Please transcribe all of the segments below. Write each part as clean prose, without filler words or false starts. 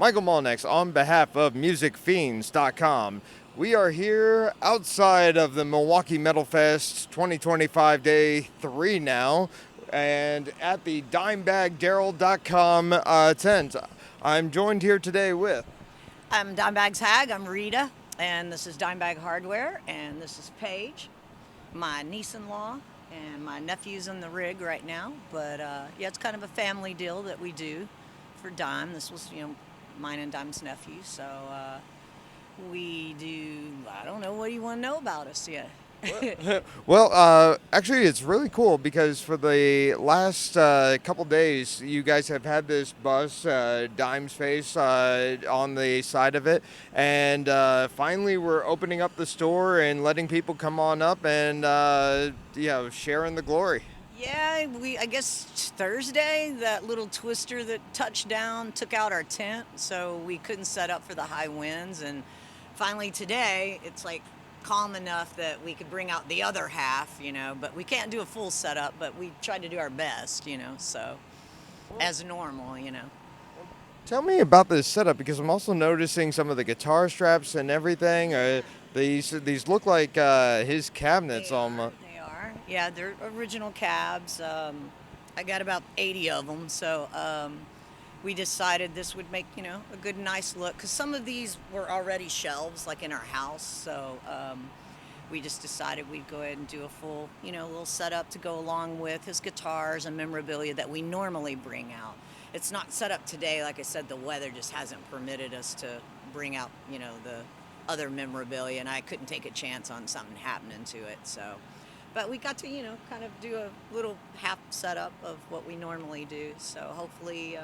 Michael Molnex on behalf of MusicFiends.com. We are here outside of the Milwaukee Metal Fest 2025 Day 3 now, and at the DimebagDarrell.com tent. I'm joined here today with. I'm Dimebagz Hag. I'm Rita, and this is Dimebag Hardware, and this is Paige, my niece-in-law, and my nephew's in the rig right now. But yeah, it's kind of a family deal that we do for Dime. This was, mine and Dime's nephew. So we do. I don't know. What do you want to know about us? Yeah. Well, actually, it's really cool because for the last couple days, you guys have had this bus, Dime's face, on the side of it, and finally, we're opening up the store and letting people come on up and sharing the glory. Yeah, I guess Thursday, that little twister that touched down took out our tent, so we couldn't set up for the high winds. And finally today, it's like calm enough that we could bring out the other half, but we can't do a full setup, but we tried to do our best, so as normal. Tell me about this setup because I'm also noticing some of the guitar straps and everything. These look like his cabinets almost. They are. Yeah, they're original cabs. I got about 80 of them, so we decided this would make a good, nice look. Because some of these were already shelves, like in our house, so we just decided we'd go ahead and do a full, little setup to go along with his guitars and memorabilia that we normally bring out. It's not set up today, like I said. The weather just hasn't permitted us to bring out, the other memorabilia, and I couldn't take a chance on something happening to it. So, but we got to, kind of do a little half setup of what we normally do. So hopefully,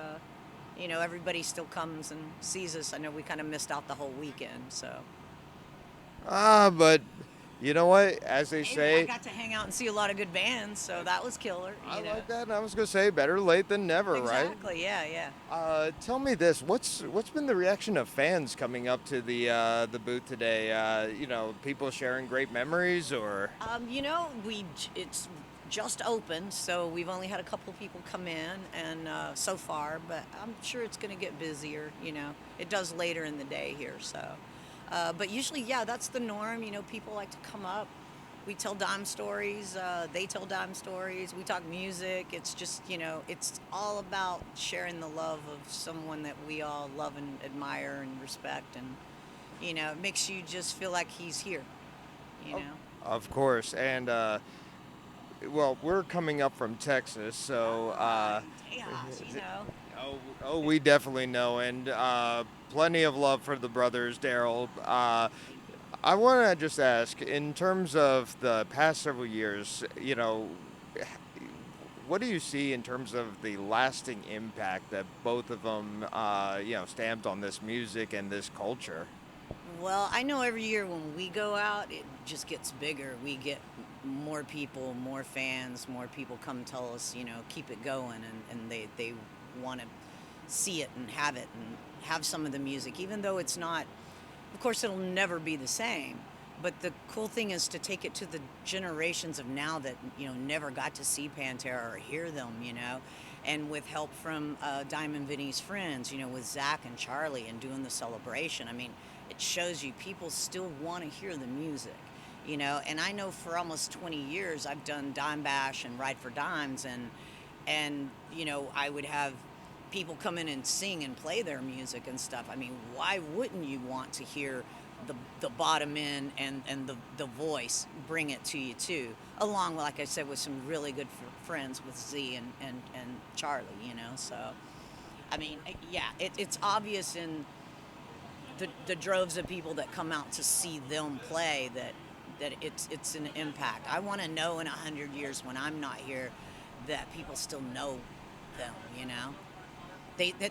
everybody still comes and sees us. I know we kind of missed out the whole weekend, so. But you know what? As they I say, got to hang out and see a lot of good bands, so that was killer. I like that. And I was gonna say, better late than never, right? Exactly. Yeah, yeah. Tell me this: what's been the reaction of fans coming up to the booth today? People sharing great memories, or It's just opened, so we've only had a couple of people come in, and so far, but I'm sure it's going to get busier. It does later in the day here, so. But usually, yeah, that's the norm. People like to come up. We tell dime stories. They tell dime stories. We talk music. It's just, it's all about sharing the love of someone that we all love and admire and respect. And, it makes you just feel like he's here, you know. of course, and well, we're coming up from Texas, so Chaos. we definitely know, and plenty of love for the brothers Darrell. I want to just ask, in terms of the past several years, what do you see in terms of the lasting impact that both of them, stamped on this music and this culture? Well, I know every year when we go out, it just gets bigger. We get more people, more fans, more people come tell us, keep it going, and they want to see it and have some of the music, even though it's not, of course, it'll never be the same. But the cool thing is to take it to the generations of now that, never got to see Pantera or hear them, and with help from Diamond Vinny's friends, with Zach and Charlie and doing the celebration. I mean, it shows you people still want to hear the music, and I know for almost 20 years I've done Dime Bash and Ride for Dimes, and I would have people come in and sing and play their music and stuff. I mean, why wouldn't you want to hear the bottom end and the voice bring it to you too, along, like I said, with some really good friends with Z and Charlie, so I mean, yeah, it's obvious in the droves of people that come out to see them play that it's an impact. I want to know in 100 years when I'm not here that people still know them,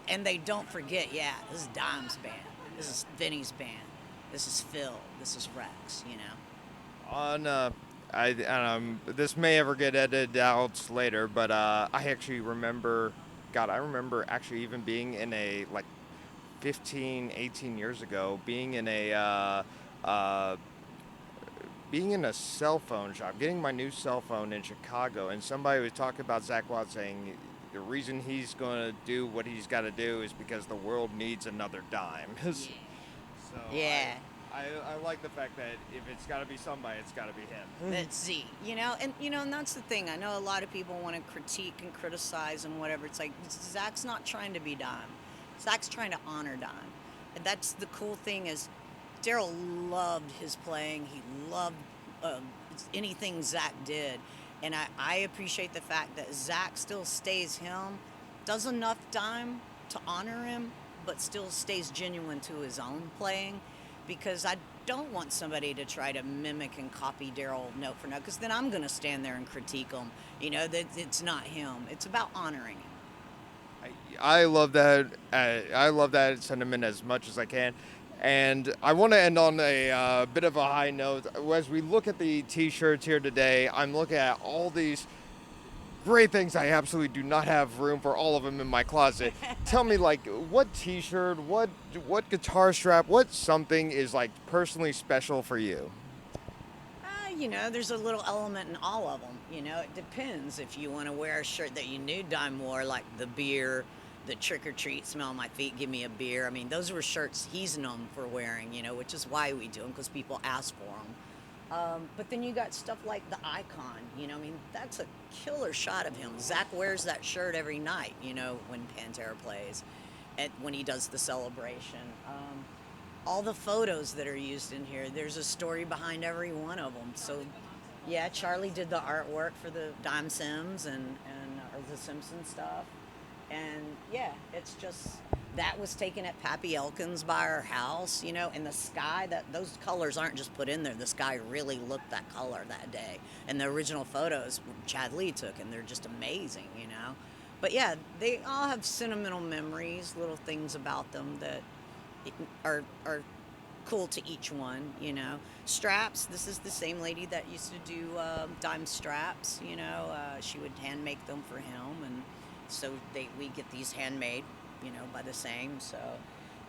and they don't forget. Yeah, this is Dime's band. This is Vinny's band. This is Phil. This is Rex. On this may ever get edited out later, but I actually remember, God, I remember actually even being in a, like, 15, 18 years ago, being in a cell phone shop, getting my new cell phone in Chicago, and somebody was talking about Zach Wild saying the reason he's going to do what he's got to do is because the world needs another dime. So Yeah. I like the fact that if it's got to be somebody, it's got to be him. Let's see, and that's the thing. I know a lot of people want to critique and criticize and whatever. It's like Zach's not trying to be Dime. Zach's trying to honor Dime, and that's the cool thing is, Darrell loved his playing. He loved uh, anything Zach did, and I appreciate the fact that Zach still stays him, does enough Dime to honor him, but still stays genuine to his own playing, because I don't want somebody to try to mimic and copy Darrell note for note, because then I'm going to stand there and critique him. That it's not him. It's about honoring him. I love that. I love that sentiment as much as I can. And I want to end on a bit of a high note. As we look at the T-shirts here today, I'm looking at all these great things. I absolutely do not have room for all of them in my closet. Tell me, like, what T-shirt, what guitar strap, what something is like personally special for you? There's a little element in all of them. It depends. If you want to wear a shirt that you knew Dime wore, like the beer, the trick or treat, smell my feet, give me a beer. I mean, those were shirts he's known for wearing, which is why we do them, because people ask for them. But then you got stuff like the Icon, that's a killer shot of him. Zach wears that shirt every night, when Pantera plays, and when he does the celebration. All the photos that are used in here, there's a story behind every one of them. So, yeah, Charlie did the artwork for the Dime Sims and or the Simpson stuff. And, yeah, it's just, that was taken at Pappy Elkins by our house, and the sky, those colors aren't just put in there. The sky really looked that color that day. And the original photos Chad Lee took, and they're just amazing, But, yeah, they all have sentimental memories, little things about them that are cool to each one, Straps, this is the same lady that used to do Dime straps, she would hand make them for him, and so we get these handmade, by the same, so.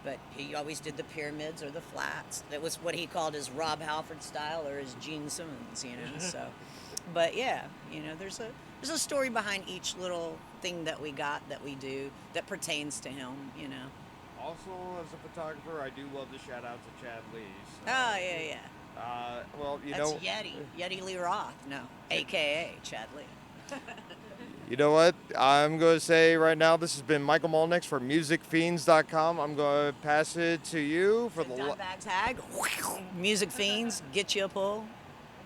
But he always did the pyramids or the flats. That was what he called his Rob Halford style or his Gene Simmons, so. But yeah, there's a story behind each little thing that we got, that we do, that pertains to him, Also, as a photographer, I do love to shout out to Chad Lee. So, Oh, yeah. well, That's Yeti Lee Roth, no, a.k.a. Chad Lee. You know what? I'm going to say right now, this has been Michael Molnix for MusicFiends.com. I'm going to pass it to you for the DimebagzHag Hag. Music Fiends, get you a pull.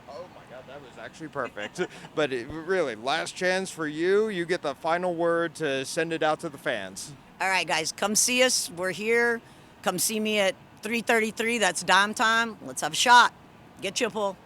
Oh my God, that was actually perfect. But really, last chance for you. You get the final word to send it out to the fans. All right, guys, come see us. We're here. Come see me at 3:33. That's Dime time. Let's have a shot. Get you a pull.